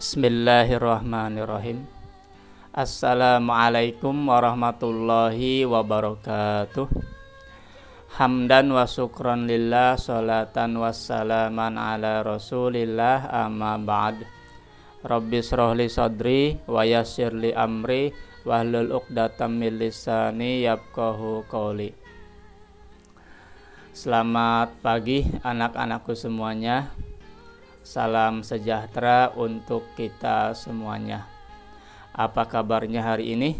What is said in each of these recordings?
Bismillahirrahmanirrahim. Assalamualaikum warahmatullahi wabarakatuh. Hamdan wa syukran lillah, salatan wassalaman ala rasulillah, amma ba'd. Rabbi shrahli sadri wa yassirli amri wahlul uqdatam min lisani yafqahu qawli. Selamat pagi anak-anakku semuanya. Salam sejahtera untuk kita semuanya. Apa kabarnya hari ini?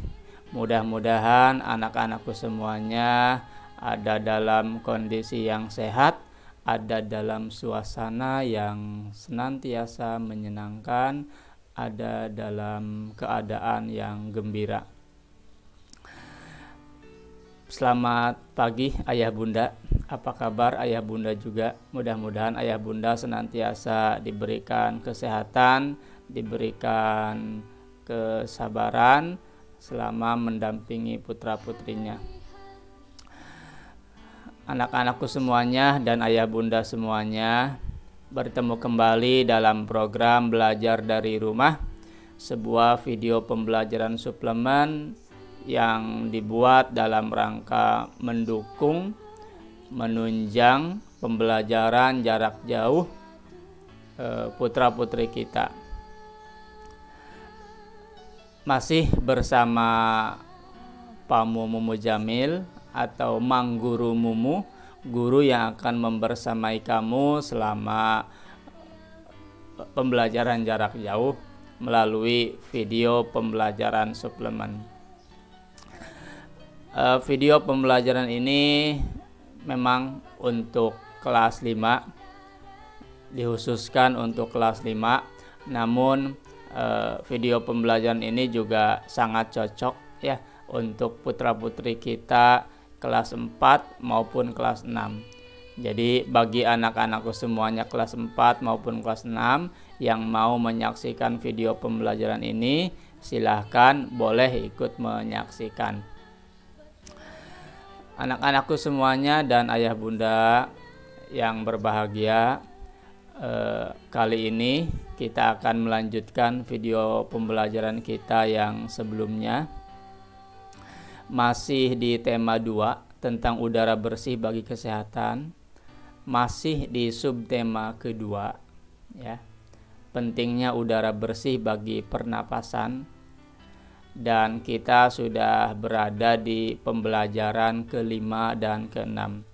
Mudah-mudahan anak-anakku semuanya ada dalam kondisi yang sehat, ada dalam suasana yang senantiasa menyenangkan, ada dalam keadaan yang gembira. Selamat pagi ayah bunda. Apa kabar ayah bunda juga? Mudah-mudahan ayah bunda senantiasa diberikan kesehatan, diberikan kesabaran selama mendampingi putra-putrinya. Anak-anakku semuanya dan ayah bunda semuanya, bertemu kembali dalam program Belajar dari Rumah, sebuah video pembelajaran suplemen yang dibuat dalam rangka mendukung, menunjang pembelajaran jarak jauh putra-putri kita. Masih bersama Pamu Mumu Jamil atau Mang Guru Mumu, guru yang akan membersamai kamu selama pembelajaran jarak jauh melalui video pembelajaran suplemen. Video pembelajaran ini memang untuk kelas 5, dikhususkan untuk kelas 5, namun video pembelajaran ini juga sangat cocok ya untuk putra-putri kita kelas 4 maupun kelas 6. Jadi bagi anak-anakku semuanya kelas 4 maupun kelas 6 yang mau menyaksikan video pembelajaran ini, silahkan boleh ikut menyaksikan. Anak-anakku semuanya dan ayah bunda yang berbahagia, kali ini kita akan melanjutkan video pembelajaran kita yang sebelumnya. Masih di tema 2 tentang udara bersih bagi kesehatan. Masih di subtema kedua ya, pentingnya udara bersih bagi pernapasan. Dan kita sudah berada di pembelajaran ke-5 dan ke-6.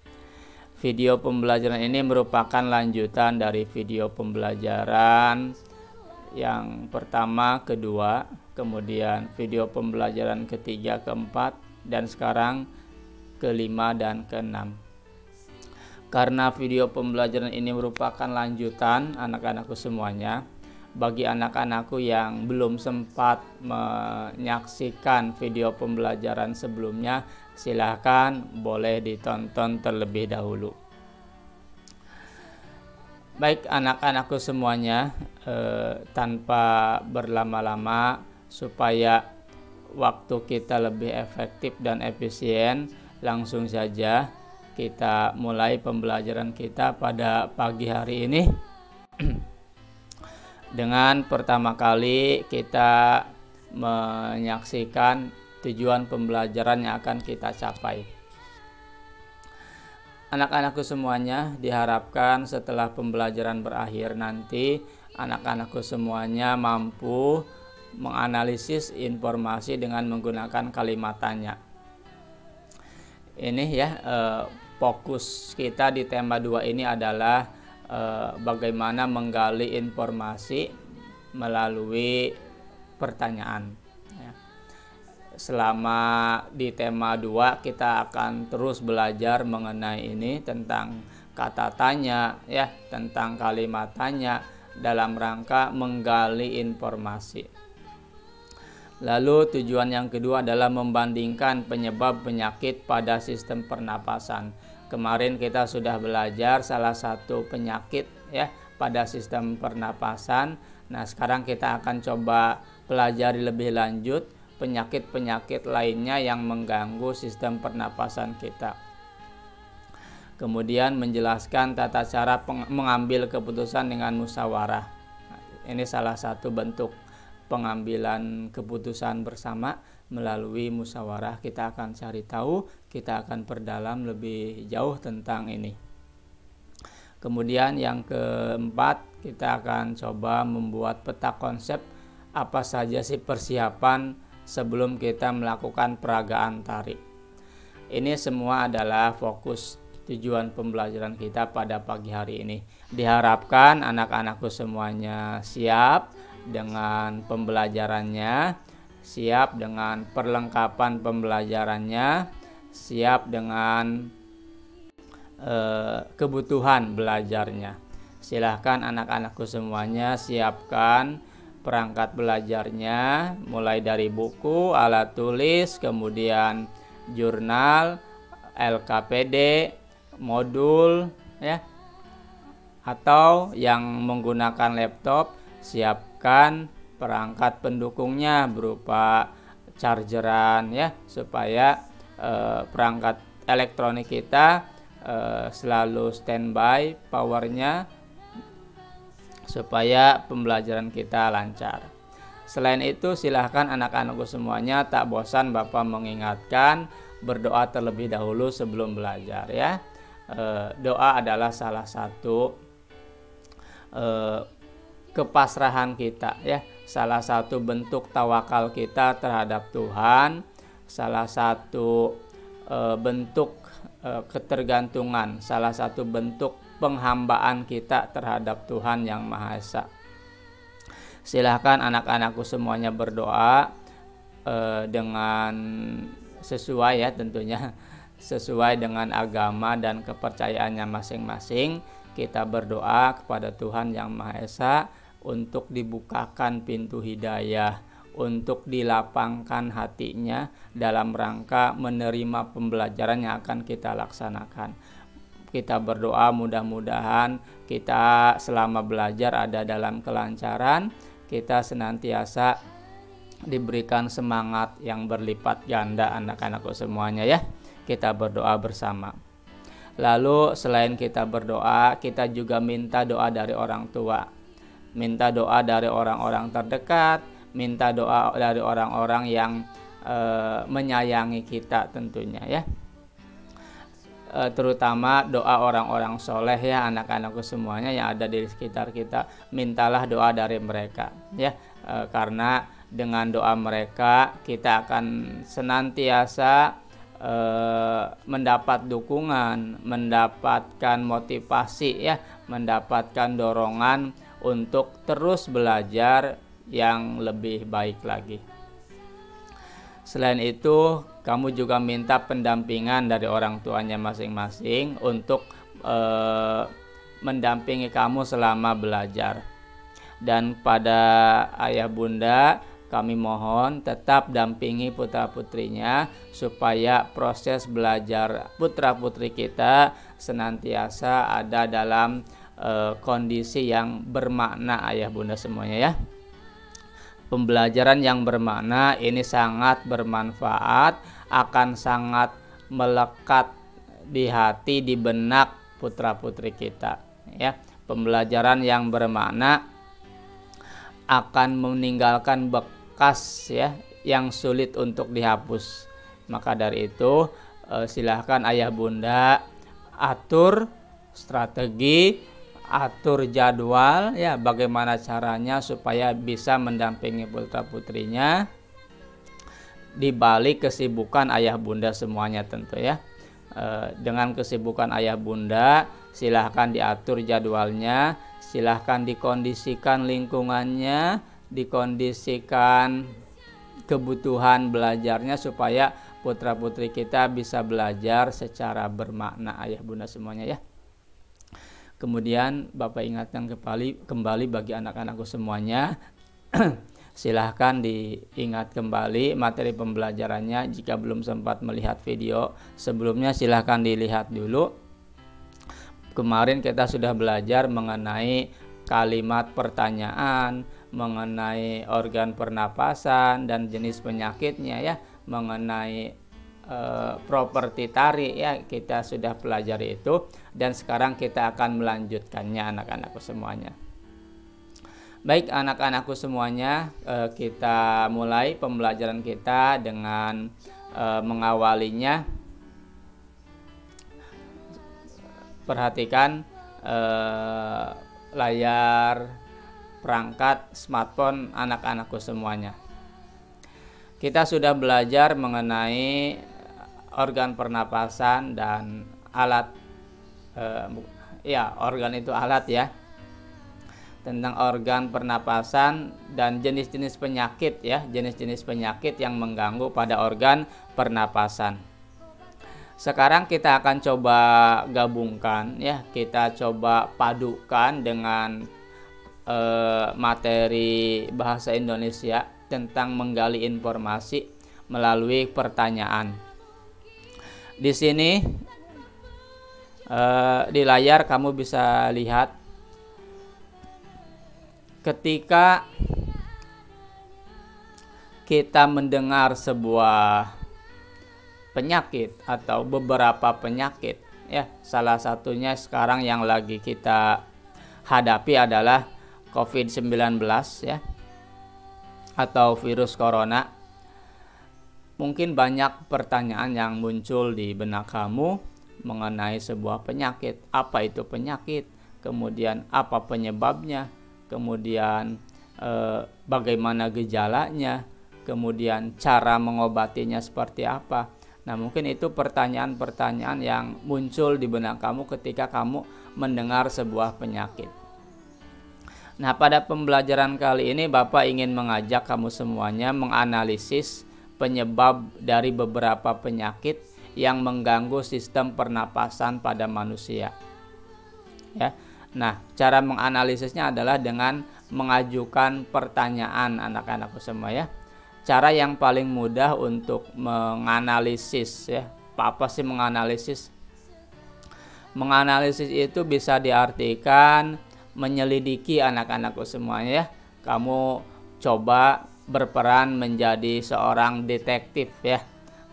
Video pembelajaran ini merupakan lanjutan dari video pembelajaran yang pertama, kedua, kemudian video pembelajaran ketiga, keempat, dan sekarang ke-5 dan ke-6. Karena video pembelajaran ini merupakan lanjutan anak-anakku semuanya, bagi anak-anakku yang belum sempat menyaksikan video pembelajaran sebelumnya, silahkan boleh ditonton terlebih dahulu. Baik anak-anakku semuanya, tanpa berlama-lama supaya waktu kita lebih efektif dan efisien, langsung saja kita mulai pembelajaran kita pada pagi hari ini. Dengan pertama kali kita menyaksikan tujuan pembelajaran yang akan kita capai. Anak-anakku semuanya, diharapkan setelah pembelajaran berakhir nanti anak-anakku semuanya mampu menganalisis informasi dengan menggunakan kalimat tanya. Ini ya, fokus kita di tema 2 ini adalah bagaimana menggali informasi melalui pertanyaan ya. Selama di tema 2 kita akan terus belajar mengenai ini, tentang kata tanya ya, tentang kalimat tanya dalam rangka menggali informasi. Lalu tujuan yang kedua adalah membandingkan penyebab penyakit pada sistem pernapasan. Kemarin kita sudah belajar salah satu penyakit ya pada sistem pernapasan. Nah, sekarang kita akan coba pelajari lebih lanjut penyakit-penyakit lainnya yang mengganggu sistem pernapasan kita. Kemudian menjelaskan tata cara mengambil keputusan dengan musyawarah. Ini salah satu bentuk pengambilan keputusan bersama melalui musyawarah. Kita akan cari tahu, kita akan perdalam lebih jauh tentang ini. Kemudian yang keempat, kita akan coba membuat peta konsep apa saja sih persiapan sebelum kita melakukan peragaan tari. Ini semua adalah fokus tujuan pembelajaran kita pada pagi hari ini. Diharapkan anak-anakku semuanya siap dengan pembelajarannya, siap dengan perlengkapan pembelajarannya, siap dengan kebutuhan belajarnya. Silahkan anak-anakku semuanya siapkan perangkat belajarnya, mulai dari buku, alat tulis, kemudian jurnal, LKPD, modul, ya, atau yang menggunakan laptop, siapkan perangkat pendukungnya berupa chargeran, ya, supaya perangkat elektronik kita selalu standby powernya, supaya pembelajaran kita lancar. Selain itu, silahkan anak-anakku semuanya tak bosan Bapak mengingatkan berdoa terlebih dahulu sebelum belajar, ya. Doa adalah salah satu kepasrahan kita, ya, salah satu bentuk tawakal kita terhadap Tuhan, salah satu bentuk ketergantungan, salah satu bentuk penghambaan kita terhadap Tuhan Yang Maha Esa. Silahkan anak-anakku semuanya berdoa dengan sesuai, ya, tentunya sesuai dengan agama dan kepercayaannya masing-masing. Kita berdoa kepada Tuhan Yang Maha Esa untuk dibukakan pintu hidayah, untuk dilapangkan hatinya dalam rangka menerima pembelajaran yang akan kita laksanakan. Kita berdoa mudah-mudahan kita selama belajar ada dalam kelancaran, kita senantiasa diberikan semangat yang berlipat ganda anak-anakku semuanya, ya. Kita berdoa bersama. Lalu selain kita berdoa, kita juga minta doa dari orang tua, minta doa dari orang-orang terdekat, minta doa dari orang-orang yang menyayangi kita tentunya, ya. Terutama doa orang-orang soleh, ya, anak-anakku semuanya yang ada di sekitar kita, mintalah doa dari mereka, ya, karena dengan doa mereka kita akan senantiasa mendapat dukungan, mendapatkan motivasi, ya, mendapatkan dorongan untuk terus belajar yang lebih baik lagi. Selain itu, kamu juga minta pendampingan dari orang tuanya masing-masing untuk mendampingi kamu selama belajar. Dan pada ayah bunda, kami mohon tetap dampingi putra-putrinya supaya proses belajar putra-putri kita senantiasa ada dalam kondisi yang bermakna, ayah bunda semuanya, ya. Pembelajaran yang bermakna ini sangat bermanfaat, akan sangat melekat di hati, di benak putra-putri kita, ya. Pembelajaran yang bermakna akan meninggalkan bekas, ya, yang sulit untuk dihapus. Maka dari itu silahkan ayah bunda atur strategi, atur jadwal, ya, bagaimana caranya supaya bisa mendampingi putra-putrinya di balik kesibukan ayah bunda semuanya tentu, ya. Dengan kesibukan ayah bunda, silahkan diatur jadwalnya, silahkan dikondisikan lingkungannya, dikondisikan kebutuhan belajarnya supaya putra-putri kita bisa belajar secara bermakna, ayah bunda semuanya, ya. Kemudian Bapak ingatkan kembali bagi anak-anakku semuanya, silahkan diingat kembali materi pembelajarannya. Jika belum sempat melihat video sebelumnya, silahkan dilihat dulu. Kemarin kita sudah belajar mengenai kalimat pertanyaan, mengenai organ pernapasan dan jenis penyakitnya, ya, mengenai properti tari, ya, kita sudah pelajari itu, dan sekarang kita akan melanjutkannya anak-anakku semuanya. Baik anak-anakku semuanya, kita mulai pembelajaran kita dengan mengawalinya. Perhatikan layar perangkat smartphone anak-anakku semuanya. Kita sudah belajar mengenai organ pernapasan dan alat, organ itu alat ya, tentang organ pernapasan dan jenis-jenis penyakit ya, jenis-jenis penyakit yang mengganggu pada organ pernapasan. Sekarang kita akan coba gabungkan ya, kita coba padukan dengan materi bahasa Indonesia tentang menggali informasi melalui pertanyaan. Di sini di layar kamu bisa lihat ketika kita mendengar sebuah penyakit atau beberapa penyakit ya, salah satunya sekarang yang lagi kita hadapi adalah COVID-19 ya, atau virus corona. Mungkin banyak pertanyaan yang muncul di benak kamu mengenai sebuah penyakit. Apa itu penyakit? Kemudian apa penyebabnya? Kemudian bagaimana gejalanya? Kemudian cara mengobatinya seperti apa? Nah, mungkin itu pertanyaan-pertanyaan yang muncul di benak kamu ketika kamu mendengar sebuah penyakit. Nah, pada pembelajaran kali ini Bapak ingin mengajak kamu semuanya menganalisis penyebab dari beberapa penyakit yang mengganggu sistem pernapasan pada manusia. Ya. Nah, cara menganalisisnya adalah dengan mengajukan pertanyaan anak-anakku semua ya. Cara yang paling mudah untuk menganalisis ya. Apa sih menganalisis? Menganalisis itu bisa diartikan menyelidiki anak-anakku semuanya ya. Kamu coba berperan menjadi seorang detektif ya.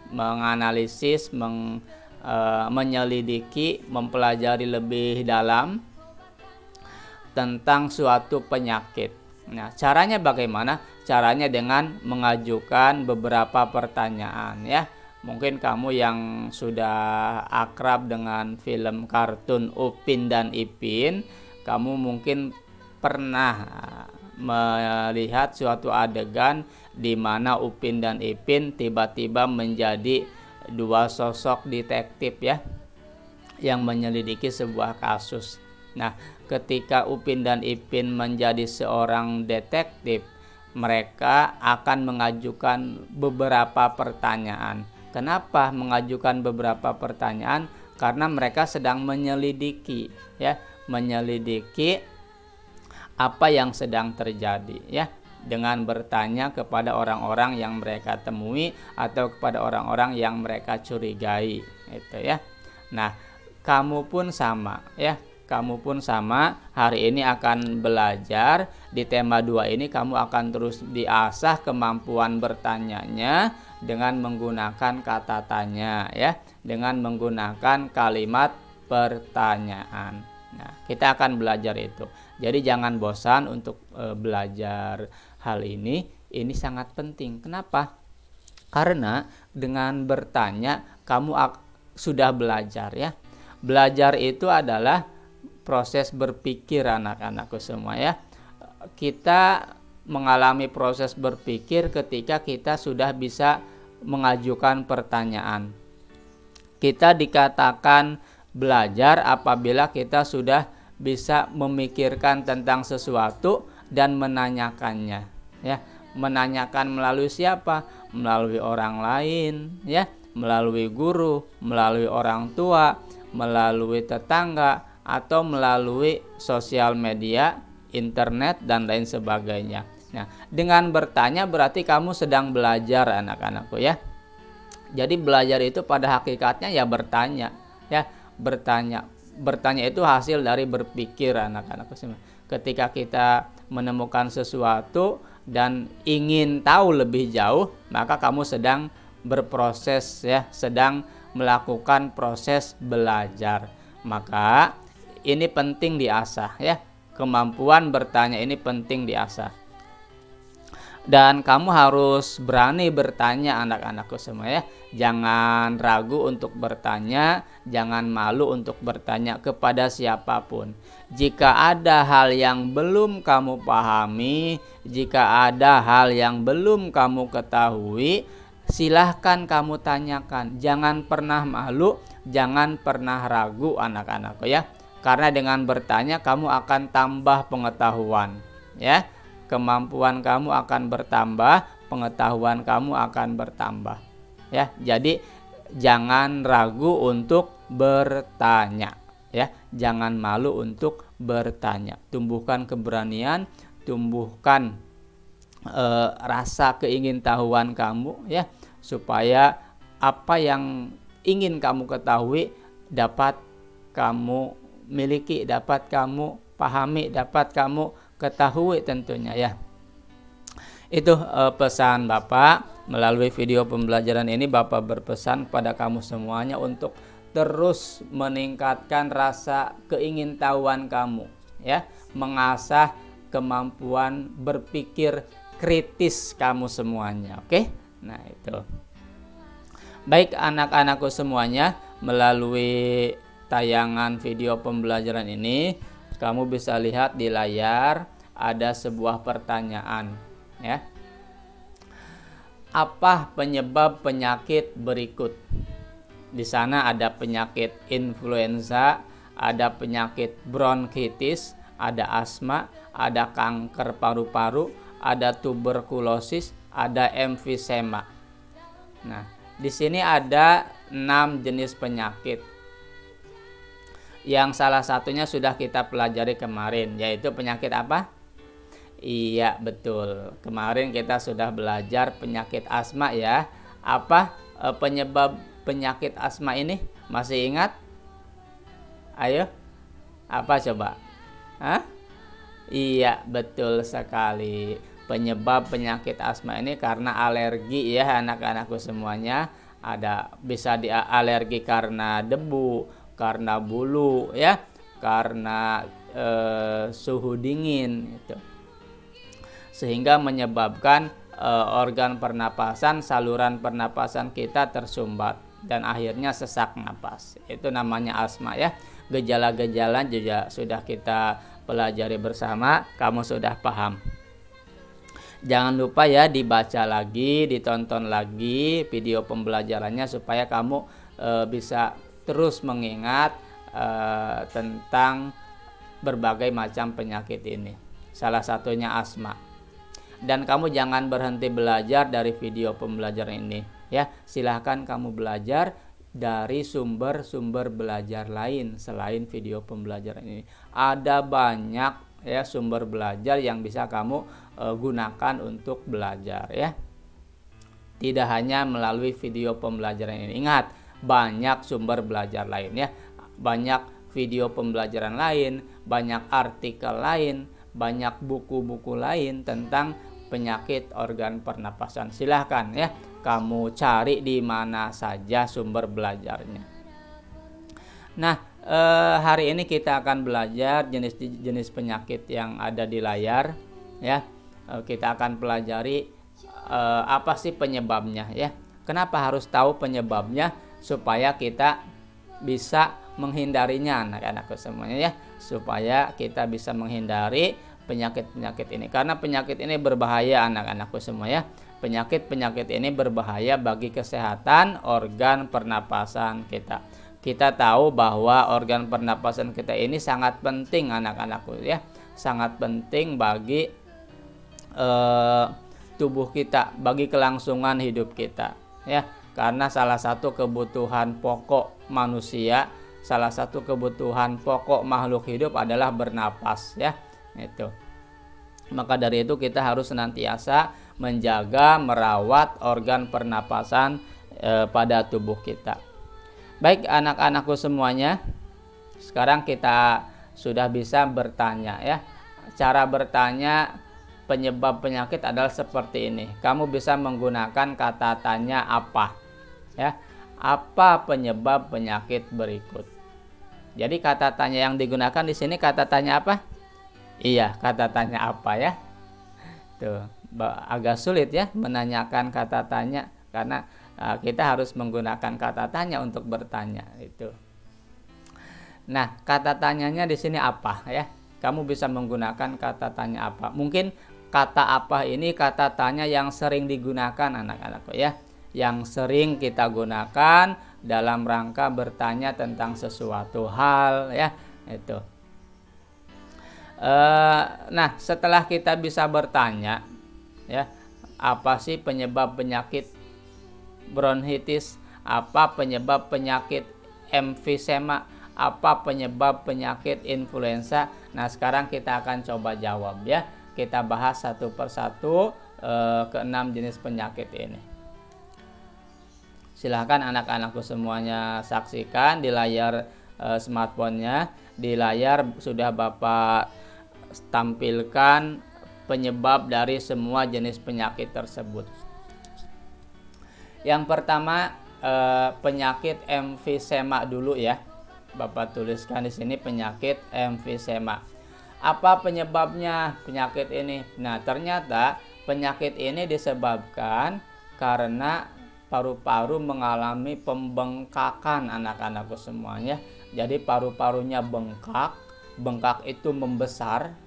Menganalisis, menyelidiki, mempelajari lebih dalam tentang suatu penyakit. Nah, caranya bagaimana? Caranya dengan mengajukan beberapa pertanyaan ya. Mungkin kamu yang sudah akrab dengan film kartun Upin dan Ipin, kamu mungkin pernah melihat suatu adegan di mana Upin dan Ipin tiba-tiba menjadi dua sosok detektif ya, yang menyelidiki sebuah kasus. Nah, ketika Upin dan Ipin menjadi seorang detektif, mereka akan mengajukan beberapa pertanyaan. Kenapa mengajukan beberapa pertanyaan? Karena mereka sedang menyelidiki ya, menyelidiki apa yang sedang terjadi ya, dengan bertanya kepada orang-orang yang mereka temui atau kepada orang-orang yang mereka curigai itu ya. Nah, kamu pun sama ya. Kamu pun sama, hari ini akan belajar di tema 2 ini. Kamu akan terus diasah kemampuan bertanyanya dengan menggunakan kata tanya ya, dengan menggunakan kalimat pertanyaan. Nah, kita akan belajar itu. Jadi jangan bosan untuk belajar hal ini sangat penting. Kenapa? Karena dengan bertanya kamu sudah belajar ya. Belajar itu adalah proses berpikir anak-anakku semua ya. Kita mengalami proses berpikir ketika kita sudah bisa mengajukan pertanyaan. Kita dikatakan belajar apabila kita sudah bisa memikirkan tentang sesuatu dan menanyakannya ya. Menanyakan melalui siapa? Melalui orang lain ya, melalui guru, melalui orang tua, melalui tetangga, atau melalui sosial media, internet, dan lain sebagainya. Nah, dengan bertanya berarti kamu sedang belajar anak-anakku ya. Jadi belajar itu pada hakikatnya ya bertanya ya. Bertanya itu hasil dari berpikir anak-anakku semua. Ketika kita menemukan sesuatu dan ingin tahu lebih jauh, maka kamu sedang berproses ya, sedang melakukan proses belajar. Maka ini penting diasah ya. kemampuan bertanya ini penting diasah. Dan kamu harus berani bertanya anak-anakku semua ya. Jangan ragu untuk bertanya, jangan malu untuk bertanya kepada siapapun. Jika ada hal yang belum kamu pahami, jika ada hal yang belum kamu ketahui, silahkan kamu tanyakan. Jangan pernah malu, jangan pernah ragu anak-anakku ya. Karena dengan bertanya kamu akan tambah pengetahuan ya. Kemampuan kamu akan bertambah, pengetahuan kamu akan bertambah ya. Jadi jangan ragu untuk bertanya ya. Jangan malu untuk bertanya. Tumbuhkan keberanian, tumbuhkan rasa keingintahuan kamu ya, supaya apa yang ingin kamu ketahui dapat kamu miliki, dapat kamu pahami, dapat kamu ketahui tentunya ya. Itu pesan Bapak. Melalui video pembelajaran ini Bapak berpesan kepada kamu semuanya untuk terus meningkatkan rasa keingintahuan kamu ya, mengasah kemampuan berpikir kritis kamu semuanya. Oke? Nah, itu. Baik anak-anakku semuanya, melalui tayangan video pembelajaran ini kamu bisa lihat di layar ada sebuah pertanyaan ya. Apa penyebab penyakit berikut? Di sana ada penyakit influenza, ada penyakit bronkitis, ada asma, ada kanker paru-paru, ada tuberkulosis, ada emfisema. Nah, di sini ada 6 jenis penyakit. Yang salah satunya sudah kita pelajari kemarin, yaitu penyakit apa? Iya, betul. Kemarin kita sudah belajar penyakit asma ya. Apa penyebab penyakit asma ini? Masih ingat? Ayo. Apa coba? Hah? Iya, betul sekali. Penyebab penyakit asma ini karena alergi ya anak-anakku semuanya. Bisa alergi karena debu, karena bulu ya, karena suhu dingin itu, sehingga menyebabkan organ pernapasan, saluran pernapasan kita tersumbat dan akhirnya sesak napas. Itu namanya asma ya. Gejala-gejala juga sudah kita pelajari bersama, kamu sudah paham. Jangan lupa ya dibaca lagi, ditonton lagi video pembelajarannya supaya kamu bisa terus mengingat tentang berbagai macam penyakit ini. Salah satunya asma. Dan kamu jangan berhenti belajar dari video pembelajaran ini ya. Silahkan kamu belajar dari sumber-sumber belajar lain selain video pembelajaran ini. Ada banyak ya sumber belajar yang bisa kamu gunakan untuk belajar ya. Tidak hanya melalui video pembelajaran ini. Ingat, banyak sumber belajar lain ya, banyak video pembelajaran lain, banyak artikel lain, banyak buku-buku lain tentang penyakit organ pernapasan. Silahkan ya kamu cari di mana saja sumber belajarnya. Nah, hari ini kita akan belajar jenis-jenis penyakit yang ada di layar ya. Kita akan pelajari apa sih penyebabnya ya. Kenapa harus tahu penyebabnya? Supaya kita bisa menghindarinya anak-anakku semuanya ya, supaya kita bisa menghindari penyakit-penyakit ini, karena penyakit ini berbahaya anak-anakku semua ya. Penyakit-penyakit ini berbahaya bagi kesehatan organ pernapasan kita. Kita tahu bahwa organ pernapasan kita ini sangat penting anak-anakku ya, sangat penting bagi tubuh kita, bagi kelangsungan hidup kita ya. Karena salah satu kebutuhan pokok manusia, salah satu kebutuhan pokok makhluk hidup adalah bernapas ya. Itu. Maka dari itu kita harus senantiasa menjaga, merawat organ pernapasan pada tubuh kita. Baik anak-anakku semuanya, sekarang kita sudah bisa bertanya ya. Cara bertanya penyebab penyakit adalah seperti ini. Kamu bisa menggunakan kata tanya apa ya. Apa penyebab penyakit berikut? Jadi kata tanya yang digunakan di sini kata tanya apa? Iya, kata tanya apa ya? Tuh, agak sulit ya menanyakan kata tanya karena kita harus menggunakan kata tanya untuk bertanya itu. Nah, kata tanyanya di sini apa ya? Kamu bisa menggunakan kata tanya apa? Mungkin kata apa ini kata tanya yang sering digunakan anak-anakku ya. Yang sering kita gunakan dalam rangka bertanya tentang sesuatu hal ya, itu. Nah, setelah kita bisa bertanya ya, apa sih penyebab penyakit bronkitis, apa penyebab penyakit emfisema, apa penyebab penyakit influenza. Nah, sekarang kita akan coba jawab ya. Kita bahas satu persatu keenam jenis penyakit ini. Silahkan anak-anakku semuanya saksikan di layar smartphone-nya. Di layar sudah Bapak tampilkan penyebab dari semua jenis penyakit tersebut. Yang pertama penyakit emfisema dulu ya. Bapak tuliskan di sini penyakit emfisema. Apa penyebabnya penyakit ini? Nah, ternyata penyakit ini disebabkan karena paru-paru mengalami pembengkakan anak-anakku semuanya. Jadi paru-parunya bengkak. Bengkak itu membesar.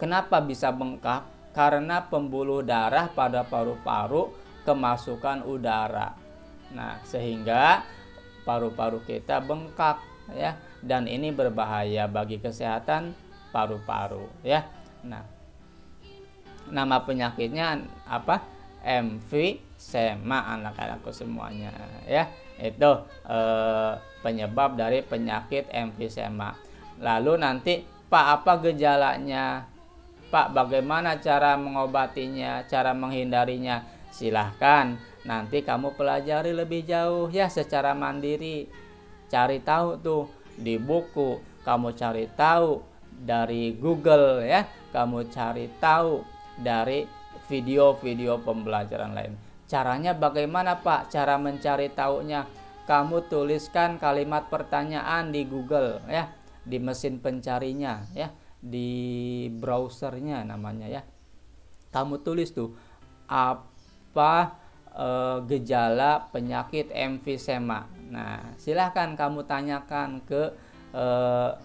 Kenapa bisa bengkak? Karena pembuluh darah pada paru-paru kemasukan udara. Nah, sehingga paru-paru kita bengkak ya, dan ini berbahaya bagi kesehatan paru-paru ya. Nah, nama penyakitnya apa? Emfisema anak-anakku semuanya ya. Itu penyebab dari penyakit emfisema. Lalu nanti, Pak, apa gejalanya? Pak, bagaimana cara mengobatinya, cara menghindarinya? Silahkan nanti kamu pelajari lebih jauh ya secara mandiri. Cari tahu tuh di buku, kamu cari tahu dari Google ya, kamu cari tahu dari video-video pembelajaran lain. Caranya bagaimana, Pak? Cara mencari tahunya, kamu tuliskan kalimat pertanyaan di Google ya, di mesin pencarinya ya, di browsernya namanya ya. Kamu tulis tuh apa gejala penyakit emfisema. Nah, silahkan kamu tanyakan ke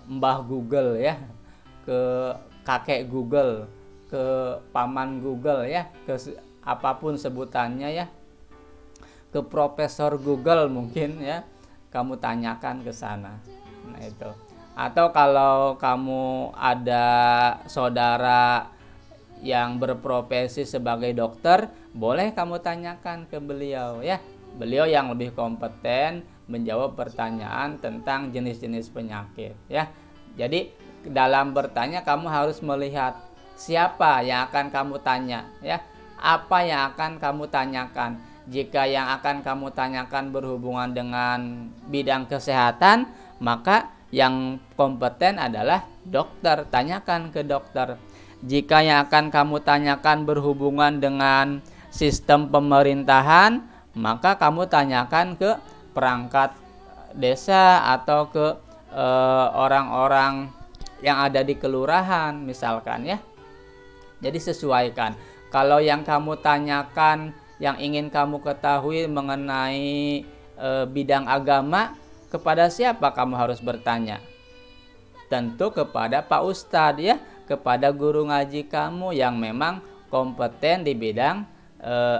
Mbah Google ya, ke kakek Google, ke paman Google ya, ke apapun sebutannya ya, ke Profesor Google mungkin ya, kamu tanyakan ke sana. Nah, itu. Atau kalau kamu ada saudara yang berprofesi sebagai dokter, boleh kamu tanyakan ke beliau ya. Beliau yang lebih kompeten menjawab pertanyaan tentang jenis-jenis penyakit ya. Jadi dalam bertanya kamu harus melihat siapa yang akan kamu tanya ya, apa yang akan kamu tanyakan. Jika yang akan kamu tanyakan berhubungan dengan bidang kesehatan, maka yang kompeten adalah dokter, tanyakan ke dokter. Jika yang akan kamu tanyakan berhubungan dengan sistem pemerintahan, maka kamu tanyakan ke perangkat desa atau ke orang-orang yang ada di kelurahan misalkan ya. Jadi sesuaikan. Kalau yang kamu tanyakan, yang ingin kamu ketahui mengenai bidang agama, kepada siapa kamu harus bertanya? Tentu kepada Pak Ustadz ya, kepada guru ngaji kamu yang memang kompeten di bidang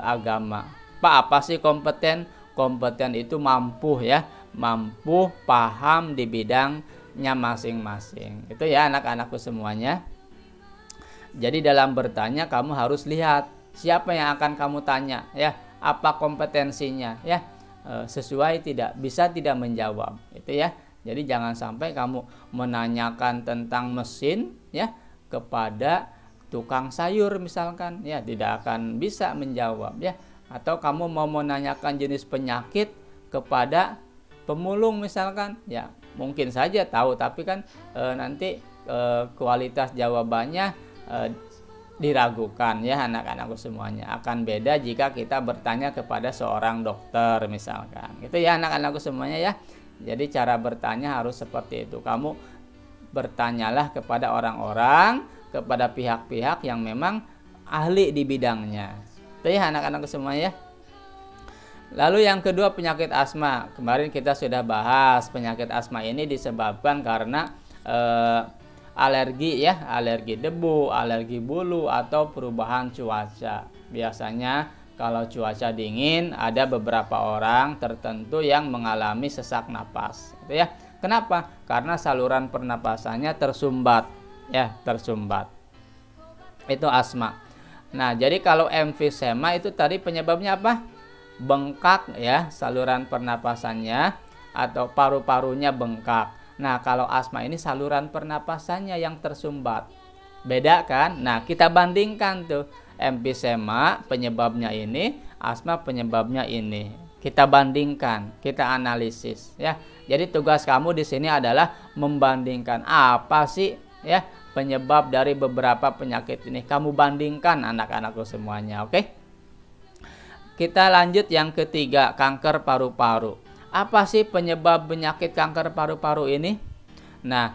agama. Pak, apa sih kompeten? Kompeten itu mampu ya, mampu paham di bidangnya masing-masing. Itu ya anak-anakku semuanya. Jadi dalam bertanya kamu harus lihat siapa yang akan kamu tanya ya, apa kompetensinya ya, sesuai tidak, bisa tidak menjawab itu ya. Jadi jangan sampai kamu menanyakan tentang mesin ya kepada tukang sayur misalkan ya, tidak akan bisa menjawab ya. Atau kamu mau menanyakan jenis penyakit kepada pemulung misalkan ya, mungkin saja tahu tapi kan nanti kualitas jawabannya diragukan ya anak-anakku semuanya. Akan beda jika kita bertanya kepada seorang dokter misalkan. Gitu ya anak-anakku semuanya ya. Jadi cara bertanya harus seperti itu. Kamu bertanyalah kepada orang-orang, kepada pihak-pihak yang memang ahli di bidangnya. Itu ya anak-anakku semua ya. Lalu yang kedua, penyakit asma. Kemarin kita sudah bahas penyakit asma ini disebabkan karena alergi ya, alergi debu, alergi bulu atau perubahan cuaca. Biasanya kalau cuaca dingin ada beberapa orang tertentu yang mengalami sesak napas, gitu ya. Kenapa? Karena saluran pernapasannya tersumbat ya, tersumbat. Itu asma. Nah, jadi kalau emfisema itu tadi penyebabnya apa? Bengkak ya, saluran pernapasannya atau paru-parunya bengkak. Nah, kalau asma ini saluran pernapasannya yang tersumbat. Beda kan? Nah, kita bandingkan tuh. Emfisema penyebabnya ini, asma penyebabnya ini. Kita bandingkan, kita analisis ya. Jadi tugas kamu di sini adalah membandingkan apa sih ya penyebab dari beberapa penyakit ini. Kamu bandingkan anak-anakku semuanya, oke? Kita lanjut yang ketiga, kanker paru-paru. Apa sih penyebab penyakit kanker paru-paru ini? Nah,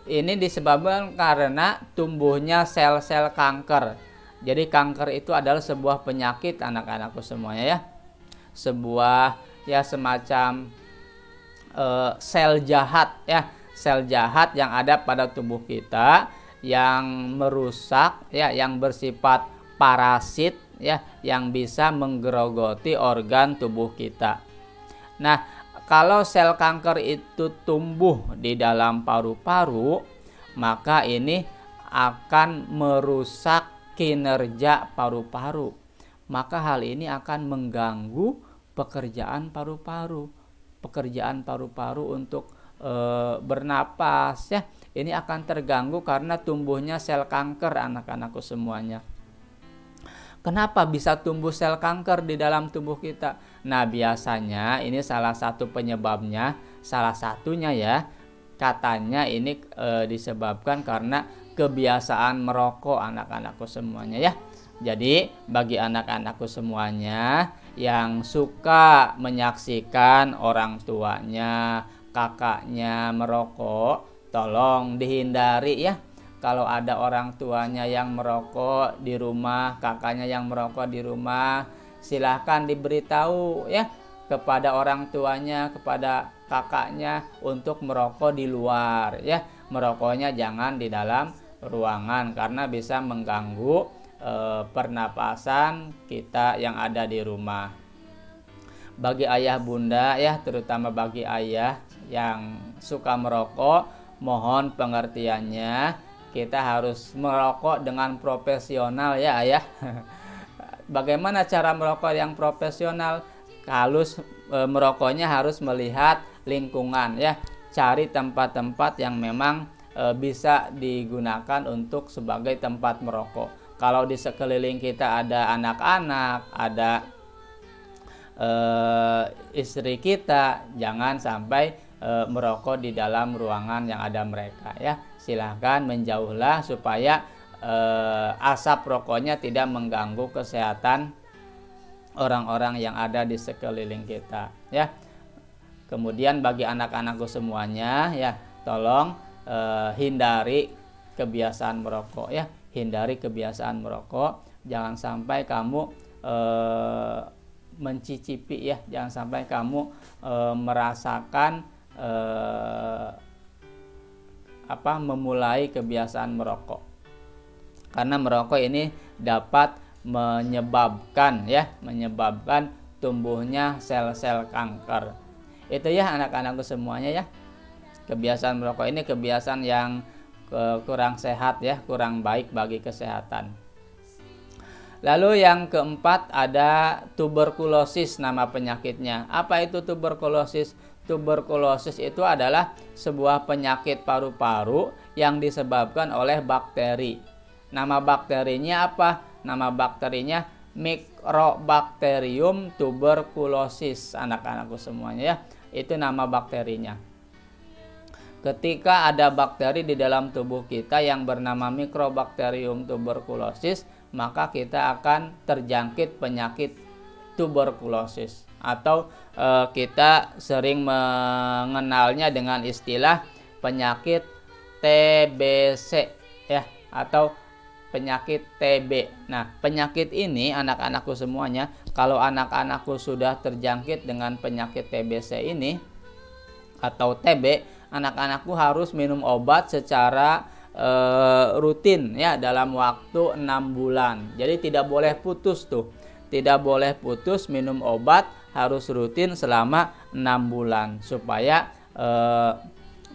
ini disebabkan karena tumbuhnya sel-sel kanker. Jadi kanker itu adalah sebuah penyakit anak-anakku semuanya ya. Sebuah ya semacam sel jahat ya, sel jahat yang ada pada tubuh kita yang merusak ya, yang bersifat parasit ya, yang bisa menggerogoti organ tubuh kita. Nah, kalau sel kanker itu tumbuh di dalam paru-paru, maka ini akan merusak kinerja paru-paru. Maka hal ini akan mengganggu pekerjaan paru-paru. Pekerjaan paru-paru untuk bernapas ya, ini akan terganggu karena tumbuhnya sel kanker anak-anakku semuanya. Kenapa bisa tumbuh sel kanker di dalam tubuh kita? Nah, biasanya ini salah satu penyebabnya, salah satunya ya, katanya ini disebabkan karena kebiasaan merokok anak-anakku semuanya ya. Jadi bagi anak-anakku semuanya yang suka menyaksikan orang tuanya, kakaknya merokok, tolong dihindari ya. Kalau ada orang tuanya yang merokok di rumah, kakaknya yang merokok di rumah, silahkan diberitahu ya kepada orang tuanya, kepada kakaknya untuk merokok di luar ya. Merokoknya jangan di dalam ruangan karena bisa mengganggu pernapasan kita yang ada di rumah. Bagi ayah bunda ya, terutama bagi ayah yang suka merokok, mohon pengertiannya, kita harus merokok dengan profesional ya ayah. Bagaimana cara merokok yang profesional? Merokoknya harus melihat lingkungan ya, cari tempat-tempat yang memang bisa digunakan untuk sebagai tempat merokok. Kalau di sekeliling kita ada anak-anak, ada istri kita, jangan sampai merokok di dalam ruangan yang ada mereka ya. Silahkan menjauhlah supaya asap rokoknya tidak mengganggu kesehatan orang-orang yang ada di sekeliling kita ya. Kemudian bagi anak-anakku semuanya ya, tolong hindari kebiasaan merokok ya. Hindari kebiasaan merokok, jangan sampai kamu mencicipi ya, jangan sampai kamu merasakan memulai kebiasaan merokok. Karena merokok ini dapat menyebabkan tumbuhnya sel-sel kanker. Itu ya anak-anakku semuanya ya. Kebiasaan merokok ini kebiasaan yang kurang sehat ya, kurang baik bagi kesehatan. Lalu yang keempat ada tuberkulosis, nama penyakitnya. Apa itu tuberkulosis? Tuberkulosis itu adalah sebuah penyakit paru-paru yang disebabkan oleh bakteri. Nama bakterinya apa? Nama bakterinya Microbacterium tuberculosis, anak-anakku semuanya ya. Itu nama bakterinya. Ketika ada bakteri di dalam tubuh kita yang bernama Microbacterium tuberculosis, maka kita akan terjangkit penyakit tuberkulosis, atau kita sering mengenalnya dengan istilah penyakit TBC ya, atau penyakit TB. Nah, penyakit ini anak-anakku semuanya, kalau anak-anakku sudah terjangkit dengan penyakit TBC ini atau TB, anak-anakku harus minum obat secara rutin ya, dalam waktu 6 bulan. Jadi tidak boleh putus tuh. Tidak boleh putus minum obat, harus rutin selama 6 bulan supaya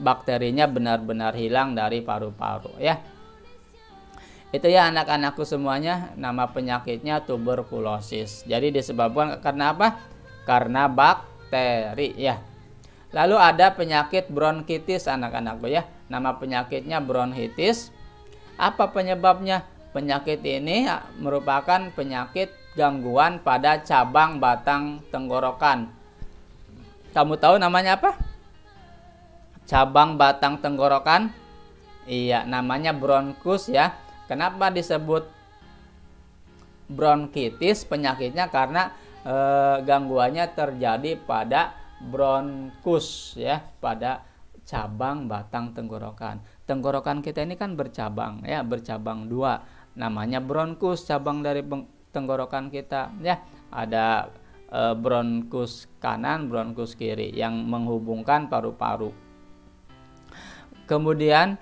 bakterinya benar-benar hilang dari paru-paru ya. Itu ya anak-anakku semuanya, nama penyakitnya tuberkulosis. Jadi disebabkan karena apa? Karena bakteri ya. Lalu ada penyakit bronkitis anak-anakku ya. Nama penyakitnya bronkitis. Apa penyebabnya? Penyakit ini merupakan penyakit gangguan pada cabang batang tenggorokan. Kamu tahu namanya apa? Cabang batang tenggorokan? Iya, namanya bronkus ya. Kenapa disebut bronkitis penyakitnya? Karena gangguannya terjadi pada bronkus ya, pada cabang batang tenggorokan. Tenggorokan kita ini kan bercabang ya, bercabang 2. Namanya bronkus, cabang dari tenggorokan kita ya. Ada bronkus kanan, bronkus kiri yang menghubungkan paru-paru. Kemudian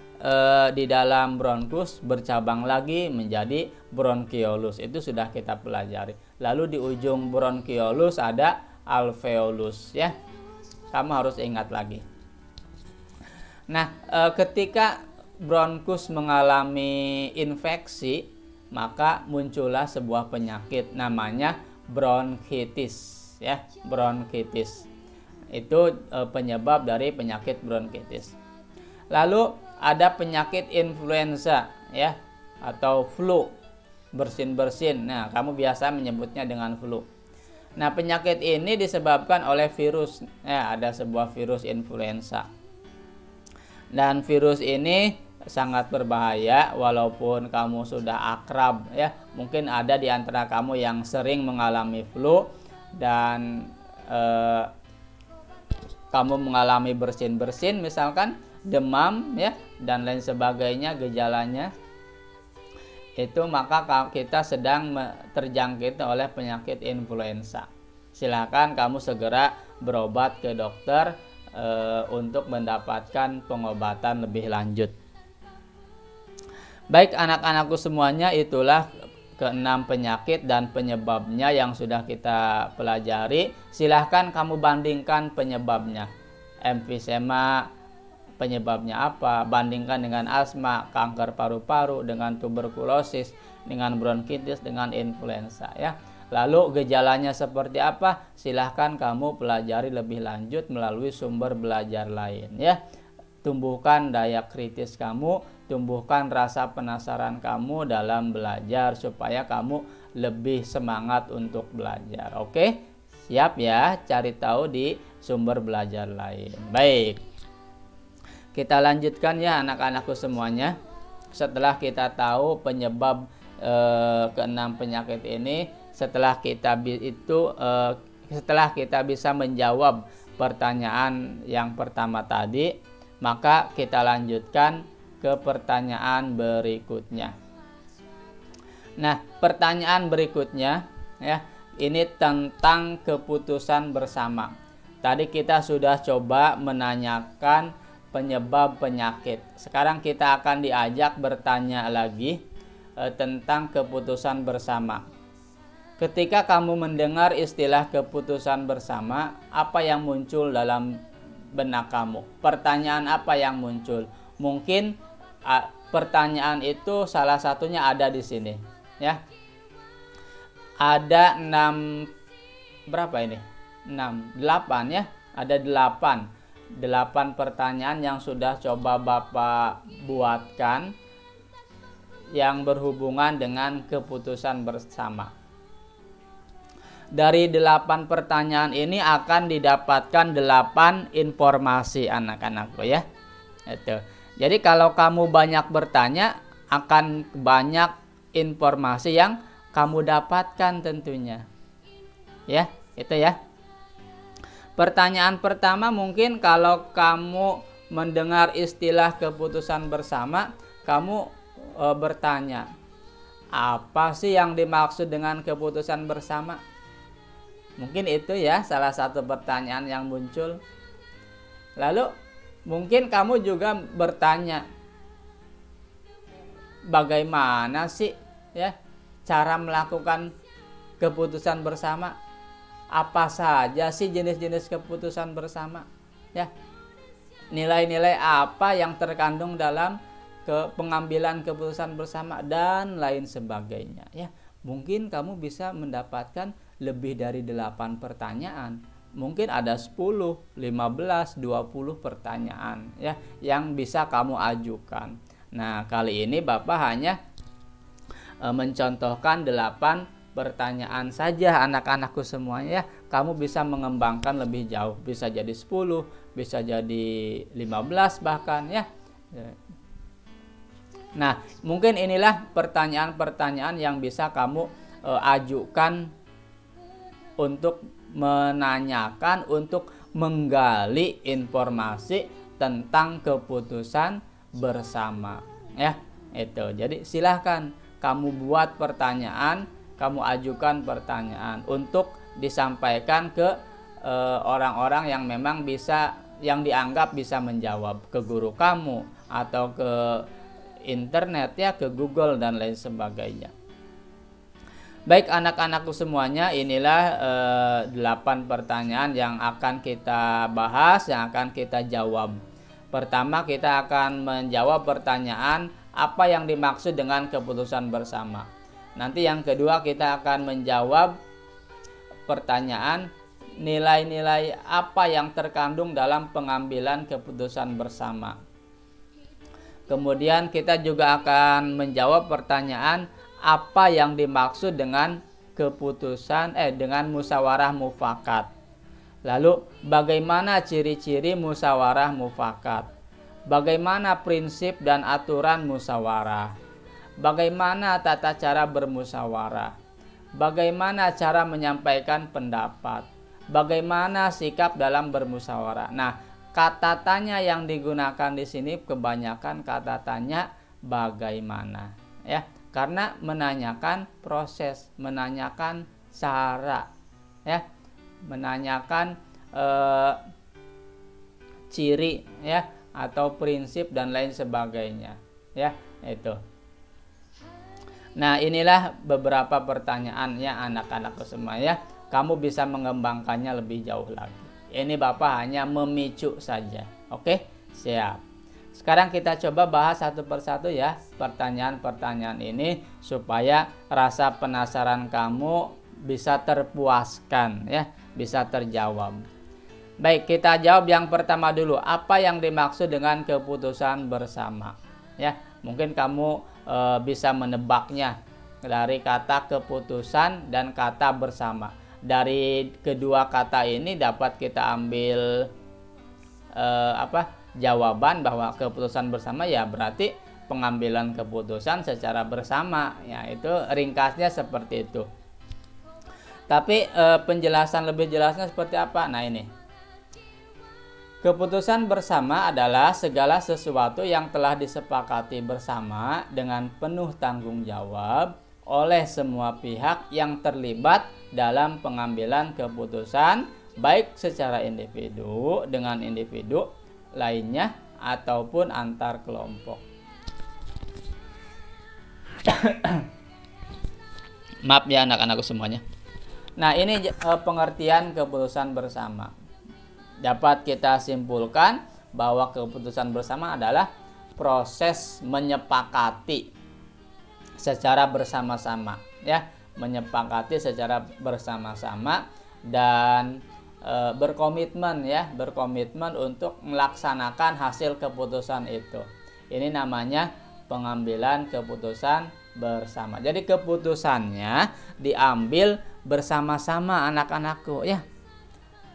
di dalam bronkus bercabang lagi menjadi bronkiolus. Itu sudah kita pelajari. Lalu di ujung bronkiolus ada alveolus ya. Kamu harus ingat lagi. Nah, ketika bronkus mengalami infeksi, maka muncullah sebuah penyakit namanya bronkitis ya, bronkitis. Itu penyebab dari penyakit bronkitis. Lalu ada penyakit influenza ya, atau flu, bersin-bersin. Nah, kamu biasa menyebutnya dengan flu. Nah, penyakit ini disebabkan oleh virus ya, ada sebuah virus influenza. Dan virus ini sangat berbahaya walaupun kamu sudah akrab ya. Mungkin ada di antara kamu yang sering mengalami flu dan kamu mengalami bersin-bersin misalkan, demam ya, dan lain sebagainya gejalanya. Itu maka kita sedang terjangkit oleh penyakit influenza. Silakan kamu segera berobat ke dokter untuk mendapatkan pengobatan lebih lanjut. Baik anak-anakku semuanya, itulah ke-6 penyakit dan penyebabnya yang sudah kita pelajari. Silahkan kamu bandingkan penyebabnya. Emfisema penyebabnya apa? Bandingkan dengan asma, kanker paru-paru, dengan tuberkulosis, dengan bronkitis, dengan influenza ya. Lalu gejalanya seperti apa? Silahkan kamu pelajari lebih lanjut melalui sumber belajar lain ya. Tumbuhkan daya kritis kamu, tumbuhkan rasa penasaran kamu dalam belajar supaya kamu lebih semangat untuk belajar. Oke? Siap ya cari tahu di sumber belajar lain. Baik. Kita lanjutkan ya anak-anakku semuanya. Setelah kita tahu penyebab ke-6 penyakit ini, setelah kita bisa menjawab pertanyaan yang pertama tadi, maka kita lanjutkan ke pertanyaan berikutnya. Nah, pertanyaan berikutnya ya, ini tentang keputusan bersama. Tadi kita sudah coba menanyakan penyebab penyakit. Sekarang kita akan diajak bertanya lagi tentang keputusan bersama. Ketika kamu mendengar istilah keputusan bersama, apa yang muncul dalam benak kamu? Pertanyaan apa yang muncul? Mungkin pertanyaan itu salah satunya ada di sini, ya. Ada 6 berapa ini? 6, 8 ya. Ada 8 pertanyaan yang sudah coba Bapak buatkan yang berhubungan dengan keputusan bersama. Dari 8 pertanyaan ini akan didapatkan 8 informasi anak-anakku ya. Itu. Jadi kalau kamu banyak bertanya, akan banyak informasi yang kamu dapatkan tentunya. Ya, itu ya. Pertanyaan pertama mungkin kalau kamu mendengar istilah keputusan bersama, kamu bertanya, apa sih yang dimaksud dengan keputusan bersama? Mungkin itu ya salah satu pertanyaan yang muncul. Lalu mungkin kamu juga bertanya, bagaimana sih ya cara melakukan keputusan bersama? Apa saja sih jenis-jenis keputusan bersama? Ya, nilai-nilai apa yang terkandung dalam pengambilan keputusan bersama dan lain sebagainya ya. Mungkin kamu bisa mendapatkan lebih dari 8 pertanyaan. Mungkin ada 10, 15, 20 pertanyaan ya yang bisa kamu ajukan. Nah, kali ini Bapak hanya mencontohkan 8 pertanyaan saja anak-anakku semuanya ya. Kamu bisa mengembangkan lebih jauh, bisa jadi 10, bisa jadi 15 bahkan ya. Nah, mungkin inilah pertanyaan-pertanyaan yang bisa kamu ajukan untuk menanyakan, untuk menggali informasi tentang keputusan bersama ya. Itu. Jadi silahkan kamu buat pertanyaan, kamu ajukan pertanyaan untuk disampaikan ke orang-orang yang memang bisa, yang dianggap bisa menjawab, ke guru kamu atau ke internet ya, ke Google dan lain sebagainya. Baik anak-anakku semuanya, inilah 8 pertanyaan yang akan kita bahas, yang akan kita jawab. Pertama, kita akan menjawab pertanyaan apa yang dimaksud dengan keputusan bersama. Nanti yang kedua, kita akan menjawab pertanyaan nilai-nilai apa yang terkandung dalam pengambilan keputusan bersama. Kemudian kita juga akan menjawab pertanyaan apa yang dimaksud dengan keputusan dengan musyawarah mufakat. Lalu bagaimana ciri-ciri musyawarah mufakat? Bagaimana prinsip dan aturan musyawarah? Bagaimana tata cara bermusyawarah? Bagaimana cara menyampaikan pendapat? Bagaimana sikap dalam bermusyawarah? Nah, kata tanya yang digunakan di sini kebanyakan kata tanya bagaimana ya, karena menanyakan proses, menanyakan cara ya, menanyakan ciri ya atau prinsip dan lain sebagainya ya, itu. Nah, inilah beberapa pertanyaan ya anak-anakku semua ya. Kamu bisa mengembangkannya lebih jauh lagi. Ini Bapak hanya memicu saja. Oke, siap. Sekarang kita coba bahas satu persatu ya pertanyaan-pertanyaan ini supaya rasa penasaran kamu bisa terpuaskan ya, bisa terjawab. Baik, kita jawab yang pertama dulu. Apa yang dimaksud dengan keputusan bersama? Ya, mungkin kamu bisa menebaknya dari kata keputusan dan kata bersama. Dari kedua kata ini dapat kita ambil jawaban bahwa keputusan bersama ya berarti pengambilan keputusan secara bersama ya, itu ringkasnya seperti itu. Tapi penjelasan lebih jelasnya seperti apa? Nah, ini keputusan bersama adalah segala sesuatu yang telah disepakati bersama dengan penuh tanggung jawab oleh semua pihak yang terlibat dalam pengambilan keputusan, baik secara individu dengan individu lainnya ataupun antar kelompok. Maaf ya anak-anakku semuanya. Nah, ini pengertian keputusan bersama. Dapat kita simpulkan bahwa keputusan bersama adalah proses menyepakati secara bersama-sama ya, menyepakati secara bersama-sama dan berkomitmen untuk melaksanakan hasil keputusan itu. Ini namanya pengambilan keputusan bersama. Jadi keputusannya diambil bersama-sama anak-anakku ya,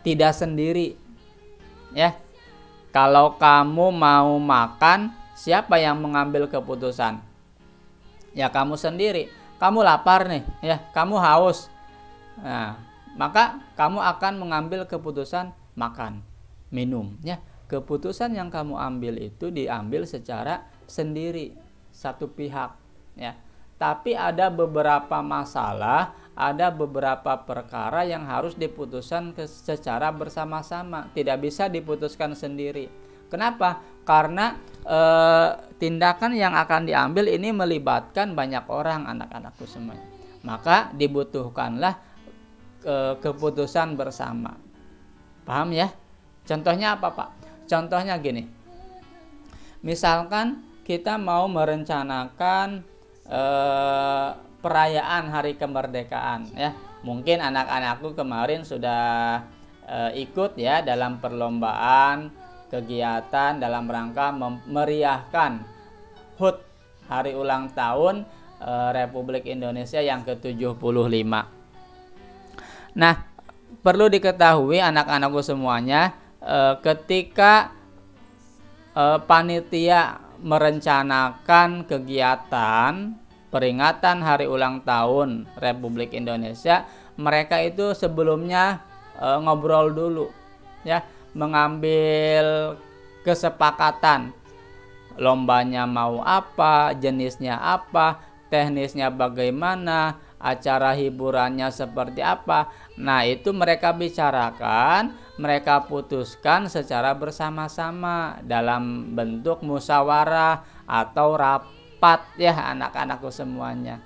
tidak sendiri ya. Kalau kamu mau makan, siapa yang mengambil keputusan? Ya kamu sendiri. Kamu lapar nih ya, kamu haus. Nah, maka kamu akan mengambil keputusan makan, minum ya. keputusan yang kamu ambil itu diambil secara sendiri, satu pihak, ya. Tapi ada beberapa masalah, ada beberapa perkara yang harus diputuskan secara bersama-sama, tidak bisa diputuskan sendiri. Kenapa? Karena tindakan yang akan diambil ini melibatkan banyak orang, anak-anakku semuanya. Maka dibutuhkanlah keputusan bersama. Paham ya? Contohnya apa, Pak? Contohnya gini. Misalkan kita mau merencanakan perayaan hari kemerdekaan, ya. Mungkin anak-anakku kemarin sudah ikut ya dalam perlombaan kegiatan dalam rangka meriahkan HUT, hari ulang tahun Republik Indonesia yang ke-75. Nah, perlu diketahui anak-anakku semuanya, ketika panitia merencanakan kegiatan peringatan hari ulang tahun Republik Indonesia, mereka itu sebelumnya ngobrol dulu, ya, mengambil kesepakatan lombanya mau apa, jenisnya apa, teknisnya bagaimana, acara hiburannya seperti apa. Nah, itu mereka bicarakan, mereka putuskan secara bersama-sama dalam bentuk musyawarah atau rapat, ya anak-anakku semuanya.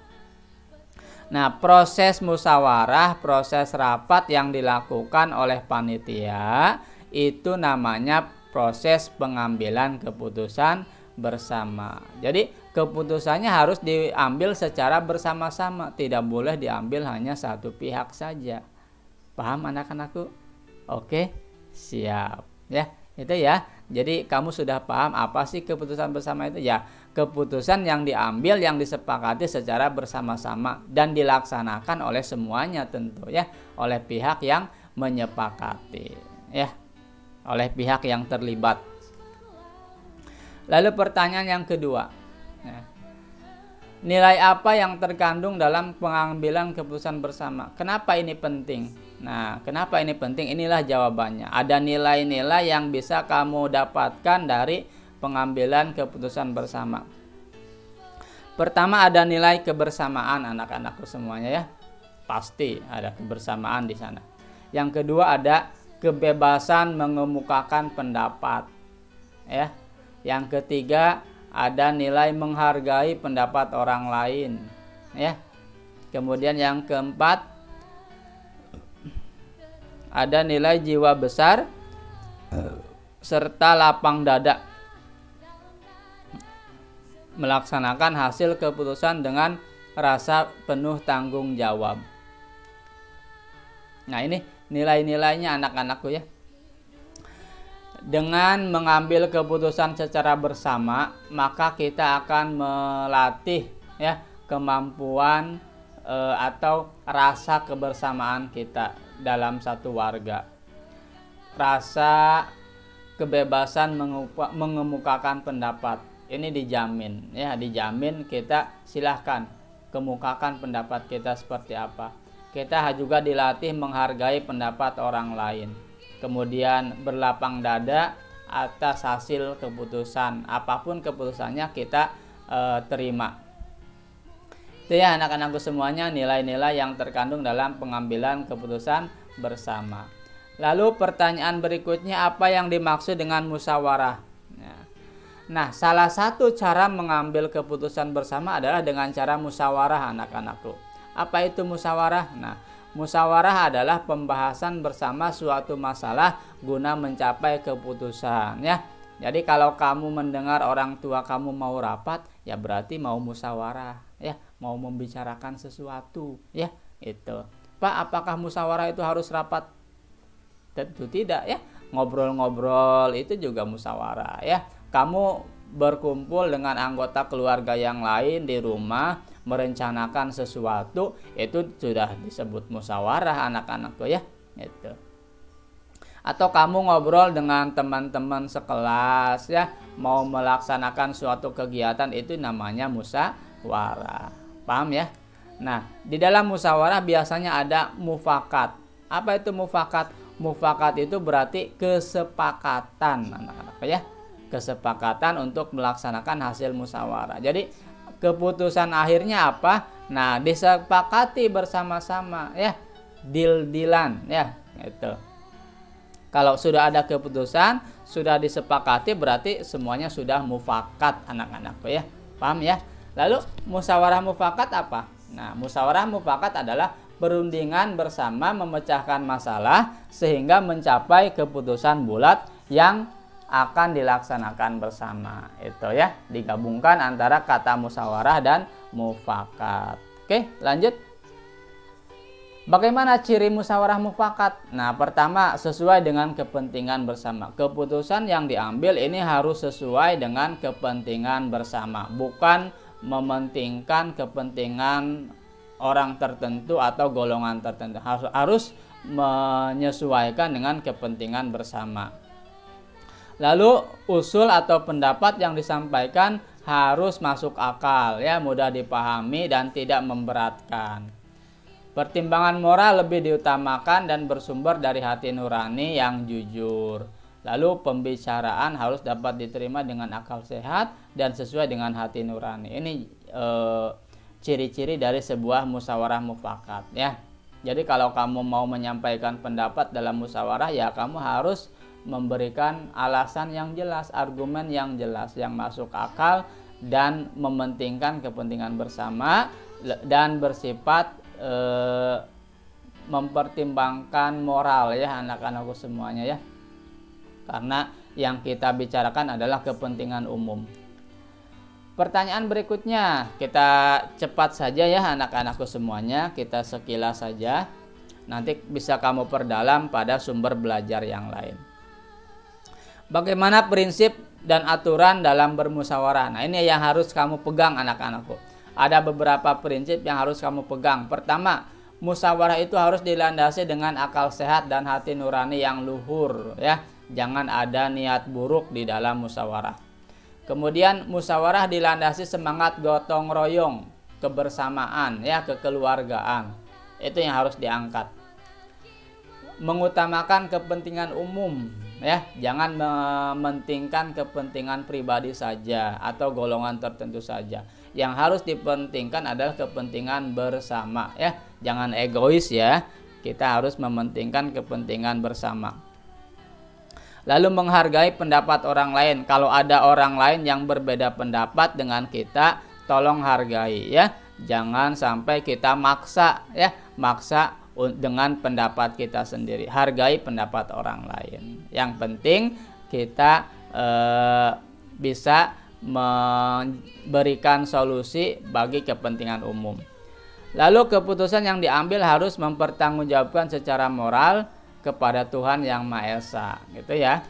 Nah, proses musyawarah, proses rapat yang dilakukan oleh panitia itu namanya proses pengambilan keputusan bersama. Jadi keputusannya harus diambil secara bersama-sama, tidak boleh diambil hanya satu pihak saja. Paham anak-anakku? Oke, siap ya. Itu ya. Jadi kamu sudah paham apa sih keputusan bersama itu? Ya, keputusan yang diambil, yang disepakati secara bersama-sama dan dilaksanakan oleh semuanya tentu ya, oleh pihak yang menyepakati ya, oleh pihak yang terlibat. Lalu pertanyaan yang kedua, nilai apa yang terkandung dalam pengambilan keputusan bersama? Kenapa ini penting? Nah, kenapa ini penting? Inilah jawabannya. Ada nilai-nilai yang bisa kamu dapatkan dari pengambilan keputusan bersama. Pertama, ada nilai kebersamaan anak-anakku semuanya ya. Pasti ada kebersamaan di sana. Yang kedua, ada kebebasan mengemukakan pendapat. Ya. Yang ketiga, ada nilai menghargai pendapat orang lain, ya. Kemudian yang keempat, ada nilai jiwa besar serta lapang dada, melaksanakan hasil keputusan dengan rasa penuh tanggung jawab. Nah, ini nilai-nilainya anak-anakku ya. Dengan mengambil keputusan secara bersama, maka kita akan melatih ya kemampuan atau rasa kebersamaan kita dalam satu warga. Rasa kebebasan mengemukakan pendapat ini dijamin ya, dijamin. Kita silahkan kemukakan pendapat kita seperti apa. Kita juga dilatih menghargai pendapat orang lain. Kemudian berlapang dada atas hasil keputusan, apapun keputusannya kita terima. Itu ya anak-anakku semuanya, nilai-nilai yang terkandung dalam pengambilan keputusan bersama. Lalu pertanyaan berikutnya, apa yang dimaksud dengan musyawarah? Nah, salah satu cara mengambil keputusan bersama adalah dengan cara musyawarah anak-anakku. Apa itu musyawarah? Nah, musyawarah adalah pembahasan bersama suatu masalah guna mencapai keputusan ya. Jadi kalau kamu mendengar orang tua kamu mau rapat, ya berarti mau musyawarah ya, mau membicarakan sesuatu ya. Itu. Pak, apakah musyawarah itu harus rapat? Tentu tidak ya. Ngobrol-ngobrol itu juga musyawarah ya. Kamu berkumpul dengan anggota keluarga yang lain di rumah, merencanakan sesuatu, itu sudah disebut musyawarah anak-anakku ya. Itu. Atau kamu ngobrol dengan teman-teman sekelas ya, mau melaksanakan suatu kegiatan, itu namanya musyawarah. Paham ya? Nah, di dalam musyawarah biasanya ada mufakat. Apa itu mufakat? Mufakat itu berarti kesepakatan anak-anak ya. Kesepakatan untuk melaksanakan hasil musyawarah. Jadi keputusan akhirnya apa? Nah, disepakati bersama-sama ya. Deal-dealan ya, gitu. Kalau sudah ada keputusan, sudah disepakati berarti semuanya sudah mufakat anak-anak ya. Paham ya? Lalu musyawarah mufakat apa? Nah, musyawarah mufakat adalah perundingan bersama memecahkan masalah sehingga mencapai keputusan bulat yang akan dilaksanakan bersama. Itu ya, digabungkan antara kata musyawarah dan mufakat. Oke, lanjut. Bagaimana ciri musyawarah mufakat? Nah, pertama sesuai dengan kepentingan bersama. Keputusan yang diambil ini harus sesuai dengan kepentingan bersama, bukan mementingkan kepentingan orang tertentu atau golongan tertentu. Harus menyesuaikan dengan kepentingan bersama. Lalu usul atau pendapat yang disampaikan harus masuk akal ya, mudah dipahami dan tidak memberatkan. Pertimbangan moral lebih diutamakan dan bersumber dari hati nurani yang jujur. Lalu pembicaraan harus dapat diterima dengan akal sehat dan sesuai dengan hati nurani. Ini ciri-ciri dari sebuah musyawarah mufakat ya. Jadi kalau kamu mau menyampaikan pendapat dalam musyawarah ya kamu harus memberikan alasan yang jelas, argumen yang jelas, yang masuk akal dan mementingkan kepentingan bersama dan bersifat mempertimbangkan moral ya anak-anakku semuanya ya, karena yang kita bicarakan adalah kepentingan umum. Pertanyaan berikutnya kita cepat saja ya anak-anakku semuanya, kita sekilas saja, nanti bisa kamu perdalam pada sumber belajar yang lain. Bagaimana prinsip dan aturan dalam bermusyawarah? Nah, ini yang harus kamu pegang anak-anakku. Ada beberapa prinsip yang harus kamu pegang. Pertama, musyawarah itu harus dilandasi dengan akal sehat dan hati nurani yang luhur ya. Jangan ada niat buruk di dalam musyawarah. Kemudian musyawarah dilandasi semangat gotong royong, kebersamaan ya, kekeluargaan. Itu yang harus diangkat. Mengutamakan kepentingan umum ya, jangan mementingkan kepentingan pribadi saja atau golongan tertentu saja. Yang harus dipentingkan adalah kepentingan bersama ya. Jangan egois ya. Kita harus mementingkan kepentingan bersama. Lalu menghargai pendapat orang lain. Kalau ada orang lain yang berbeda pendapat dengan kita, tolong hargai ya. Jangan sampai kita maksa ya, maksa dengan pendapat kita sendiri. Hargai pendapat orang lain. Yang penting kita bisa memberikan solusi bagi kepentingan umum. Lalu keputusan yang diambil harus mempertanggungjawabkan secara moral kepada Tuhan Yang Maha Esa, gitu ya.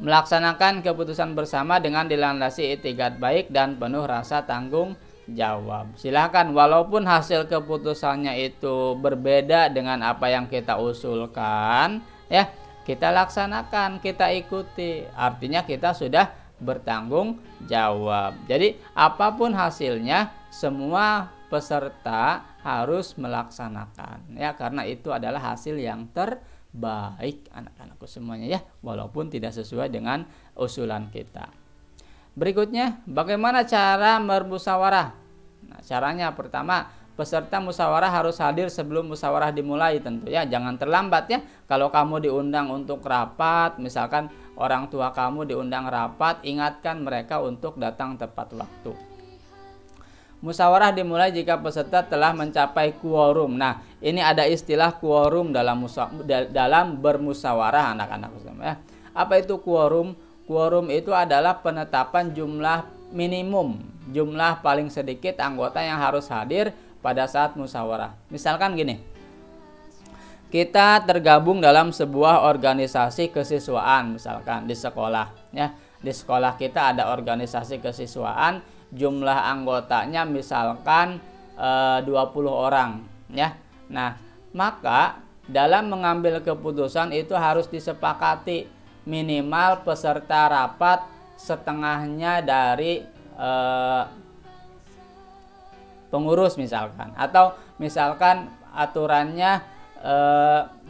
Melaksanakan keputusan bersama dengan dilandasi itikat baik dan penuh rasa tanggung jawab. Silakan, walaupun hasil keputusannya itu berbeda dengan apa yang kita usulkan, ya, kita laksanakan, kita ikuti. Artinya kita sudah bertanggung jawab. Jadi apapun hasilnya, semua peserta harus melaksanakan ya, karena itu adalah hasil yang terbaik anak-anakku semuanya ya, walaupun tidak sesuai dengan usulan kita. Berikutnya, bagaimana cara bermusyawarah? Nah, caranya pertama, peserta musyawarah harus hadir sebelum musyawarah dimulai tentu ya, jangan terlambat ya. Kalau kamu diundang untuk rapat, misalkan orang tua kamu diundang rapat, ingatkan mereka untuk datang tepat waktu. Musyawarah dimulai jika peserta telah mencapai quorum. Nah, ini ada istilah quorum dalam bermusyawarah anak-anak semua ya. Apa itu quorum? Quorum itu adalah penetapan jumlah minimum, jumlah paling sedikit anggota yang harus hadir pada saat musyawarah. Misalkan gini, kita tergabung dalam sebuah organisasi kesiswaan, misalkan di sekolah ya. Di sekolah kita ada organisasi kesiswaan, jumlah anggotanya misalkan 20 orang ya. Nah, maka dalam mengambil keputusan itu harus disepakati minimal peserta rapat setengahnya dari pengurus misalkan, atau misalkan aturannya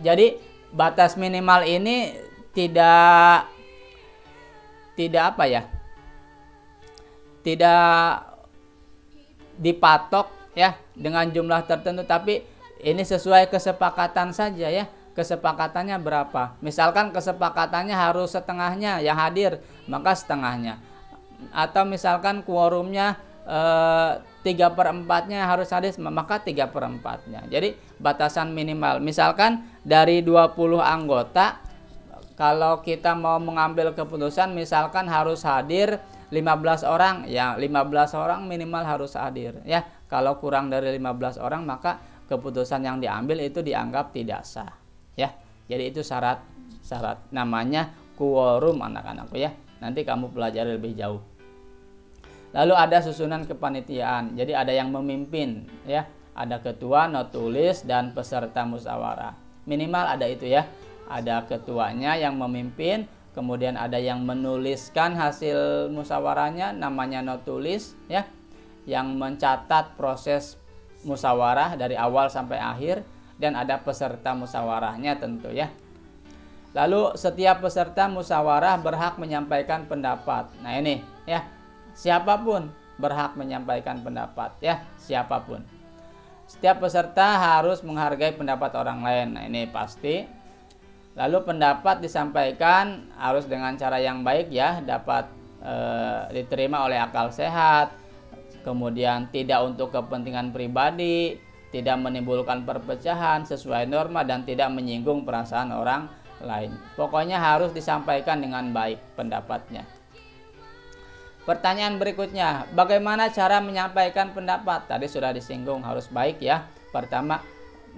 jadi batas minimal ini tidak apa ya? Tidak dipatok ya dengan jumlah tertentu, tapi ini sesuai kesepakatan saja ya. Kesepakatannya berapa? Misalkan kesepakatannya harus setengahnya yang hadir, maka setengahnya. Atau misalkan quorumnya 3/4-nya harus hadir, maka 3/4-nya. Jadi batasan minimal. Misalkan dari 20 anggota, kalau kita mau mengambil keputusan misalkan harus hadir 15 orang, ya 15 orang minimal harus hadir ya. Kalau kurang dari 15 orang maka keputusan yang diambil itu dianggap tidak sah ya. Jadi itu syarat namanya quorum anak-anakku ya. Nanti kamu pelajari lebih jauh. Lalu ada susunan kepanitiaan. Jadi ada yang memimpin ya. Ada ketua, notulis, dan peserta musyawarah. Minimal ada itu ya. Ada ketuanya yang memimpin, kemudian ada yang menuliskan hasil musyawarahnya namanya notulis ya. Yang mencatat proses musyawarah dari awal sampai akhir, dan ada peserta musyawarahnya tentu ya. Lalu setiap peserta musyawarah berhak menyampaikan pendapat. Nah ini ya. Siapapun berhak menyampaikan pendapat ya, siapapun. Setiap peserta harus menghargai pendapat orang lain. Nah ini pasti. Lalu pendapat disampaikan harus dengan cara yang baik ya, dapat diterima oleh akal sehat, kemudian tidak untuk kepentingan pribadi, tidak menimbulkan perpecahan, sesuai norma, dan tidak menyinggung perasaan orang lain. Pokoknya harus disampaikan dengan baik pendapatnya. Pertanyaan berikutnya, bagaimana cara menyampaikan pendapat? Tadi sudah disinggung, harus baik ya. Pertama,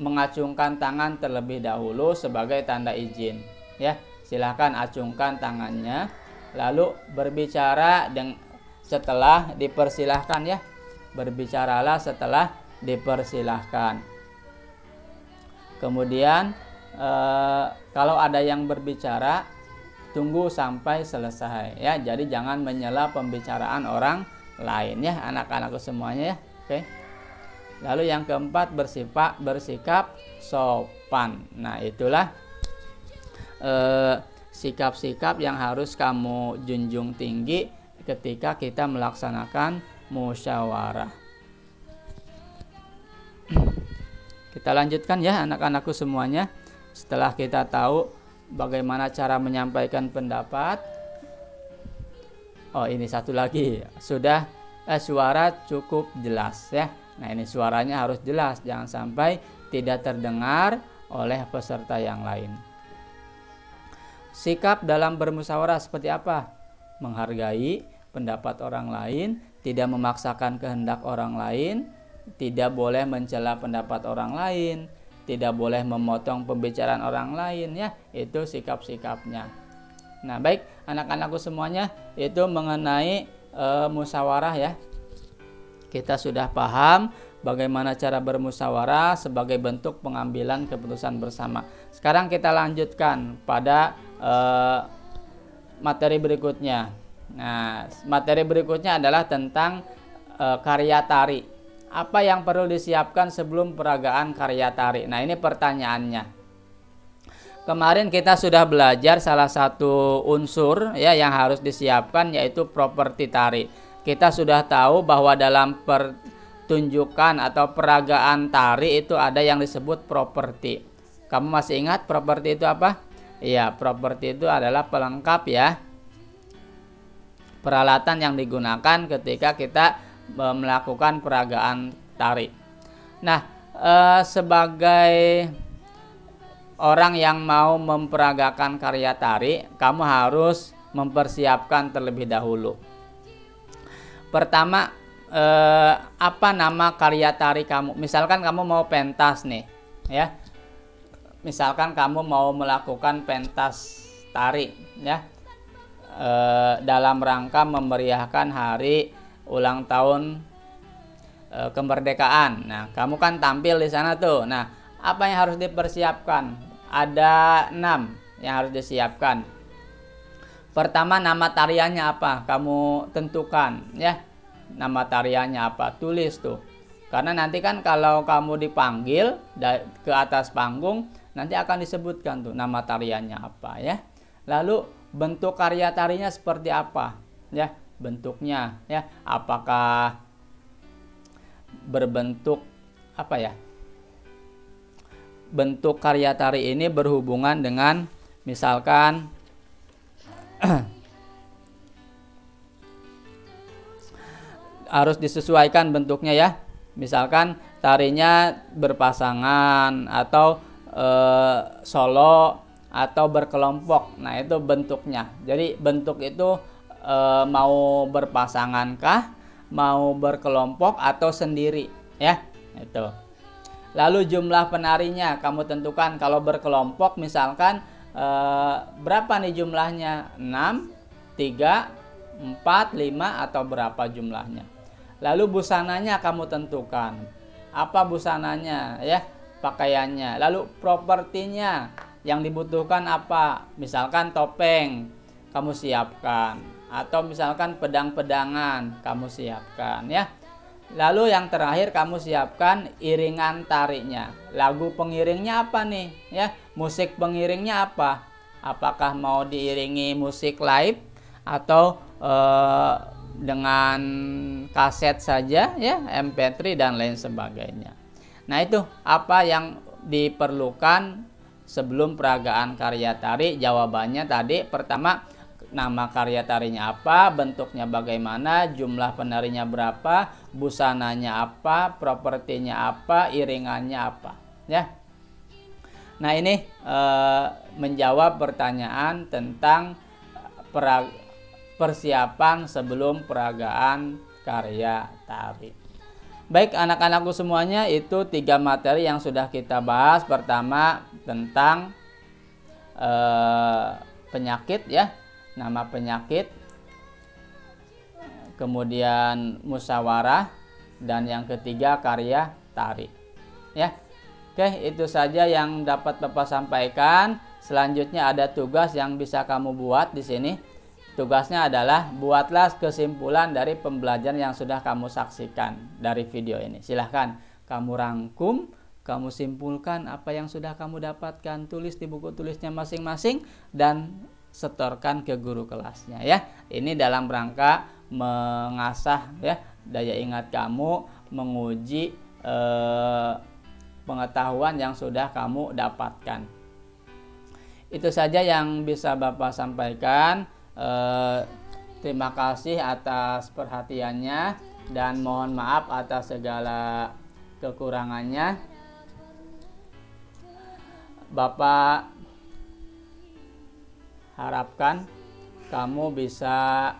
mengacungkan tangan terlebih dahulu sebagai tanda izin. Ya, silahkan acungkan tangannya. Lalu berbicara setelah dipersilahkan ya. Berbicaralah setelah dipersilahkan. Kemudian kalau ada yang berbicara, tunggu sampai selesai ya. Jadi jangan menyela pembicaraan orang lain ya, anak-anakku semuanya ya. Oke. Lalu yang keempat, bersikap sopan. Nah itulah sikap-sikap yang harus kamu junjung tinggi ketika kita melaksanakan musyawarah. Kita lanjutkan ya anak-anakku semuanya. Setelah kita tahu bagaimana cara menyampaikan pendapat. Oh ini satu lagi, sudah suara cukup jelas ya. Nah ini suaranya harus jelas, jangan sampai tidak terdengar oleh peserta yang lain. Sikap dalam bermusyawarah seperti apa? Menghargai pendapat orang lain, tidak memaksakan kehendak orang lain, tidak boleh mencela pendapat orang lain, tidak boleh memotong pembicaraan orang lain ya. Itu sikap-sikapnya. Nah baik anak-anakku semuanya, itu mengenai musyawarah ya. Kita sudah paham bagaimana cara bermusyawarah sebagai bentuk pengambilan keputusan bersama. Sekarang kita lanjutkan pada materi berikutnya. Nah, materi berikutnya adalah tentang karya tari. Apa yang perlu disiapkan sebelum peragaan karya tari? Nah, ini pertanyaannya. Kemarin kita sudah belajar salah satu unsur ya yang harus disiapkan, yaitu properti tari. Kita sudah tahu bahwa dalam pertunjukan atau peragaan tari itu ada yang disebut properti. Kamu masih ingat properti itu apa? Iya, properti itu adalah pelengkap ya. Peralatan yang digunakan ketika kita melakukan peragaan tari. Nah, sebagai orang yang mau memperagakan karya tari, kamu harus mempersiapkan terlebih dahulu. Pertama, apa nama karya tari kamu? Misalkan kamu mau pentas nih, ya. Misalkan kamu mau melakukan pentas tari, ya, dalam rangka memeriahkan hari ulang tahun kemerdekaan. Nah, kamu kan tampil di sana tuh. Nah, apa yang harus dipersiapkan? Ada 6 yang harus disiapkan. Pertama, nama tariannya apa? Kamu tentukan ya. Nama tariannya apa? Tulis tuh. Karena nanti kan kalau kamu dipanggil ke atas panggung, nanti akan disebutkan tuh nama tariannya apa ya. Lalu bentuk karya tarinya seperti apa ya, bentuknya ya, apakah berbentuk apa ya, bentuk karya tari ini berhubungan dengan misalkan harus disesuaikan bentuknya ya, misalkan tarinya berpasangan atau solo atau berkelompok. Nah itu bentuknya. Jadi bentuk itu mau berpasangan kah, mau berkelompok atau sendiri ya, itu. Lalu jumlah penarinya kamu tentukan. Kalau berkelompok misalkan berapa nih jumlahnya, 6, 3, 4, 5 atau berapa jumlahnya. Lalu busananya kamu tentukan, apa busananya ya, pakaiannya. Lalu propertinya yang dibutuhkan apa, misalkan topeng kamu siapkan, atau misalkan pedang-pedangan kamu siapkan ya. Lalu yang terakhir kamu siapkan iringan tarinya, lagu pengiringnya apa nih ya, musik pengiringnya apa, apakah mau diiringi musik live atau dengan kaset saja ya, MP3 dan lain sebagainya. Nah itu apa yang diperlukan sebelum peragaan karya tari. Jawabannya tadi pertama, nama karya tarinya apa, bentuknya bagaimana, jumlah penarinya berapa, busananya apa, propertinya apa, iringannya apa ya. Nah ini menjawab pertanyaan tentang persiapan sebelum peragaan karya tari. Baik anak-anakku semuanya, itu 3 materi yang sudah kita bahas. Pertama tentang penyakit ya, nama penyakit, kemudian musyawarah, dan yang ketiga karya tari ya. Oke, itu saja yang dapat Bapak sampaikan. Selanjutnya ada tugas yang bisa kamu buat di sini. Tugasnya adalah buatlah kesimpulan dari pembelajaran yang sudah kamu saksikan dari video ini. Silahkan kamu rangkum, kamu simpulkan apa yang sudah kamu dapatkan, tulis di buku tulisnya masing-masing dan setorkan ke guru kelasnya ya. Ini dalam rangka mengasah ya daya ingat kamu, menguji pengetahuan yang sudah kamu dapatkan. Itu saja yang bisa Bapak sampaikan. Terima kasih atas perhatiannya dan mohon maaf atas segala kekurangannya. Bapak harapkan kamu bisa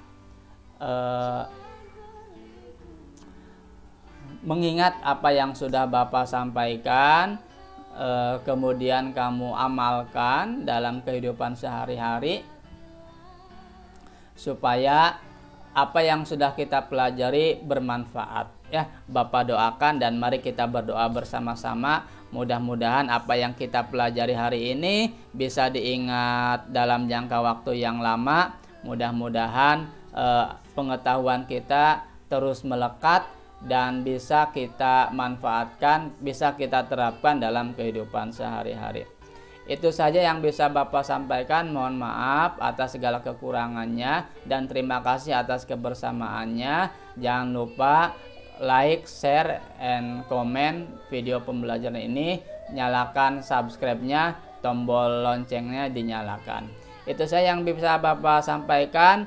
mengingat apa yang sudah Bapak sampaikan, kemudian kamu amalkan dalam kehidupan sehari-hari, supaya apa yang sudah kita pelajari bermanfaat ya. Bapak doakan dan mari kita berdoa bersama-sama. Mudah-mudahan apa yang kita pelajari hari ini bisa diingat dalam jangka waktu yang lama. Mudah-mudahan pengetahuan kita terus melekat dan bisa kita manfaatkan, bisa kita terapkan dalam kehidupan sehari-hari. Itu saja yang bisa Bapak sampaikan. Mohon maaf atas segala kekurangannya dan terima kasih atas kebersamaannya. Jangan lupa like, share, and comment video pembelajaran ini. Nyalakan subscribe-nya, tombol loncengnya dinyalakan. Itu saja yang bisa Bapak sampaikan.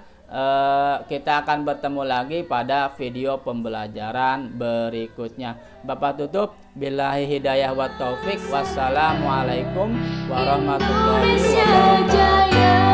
Kita akan bertemu lagi pada video pembelajaran berikutnya. Bapak tutup, billahi hidayah wa taufik. Wassalamualaikum warahmatullahi wabarakatuh.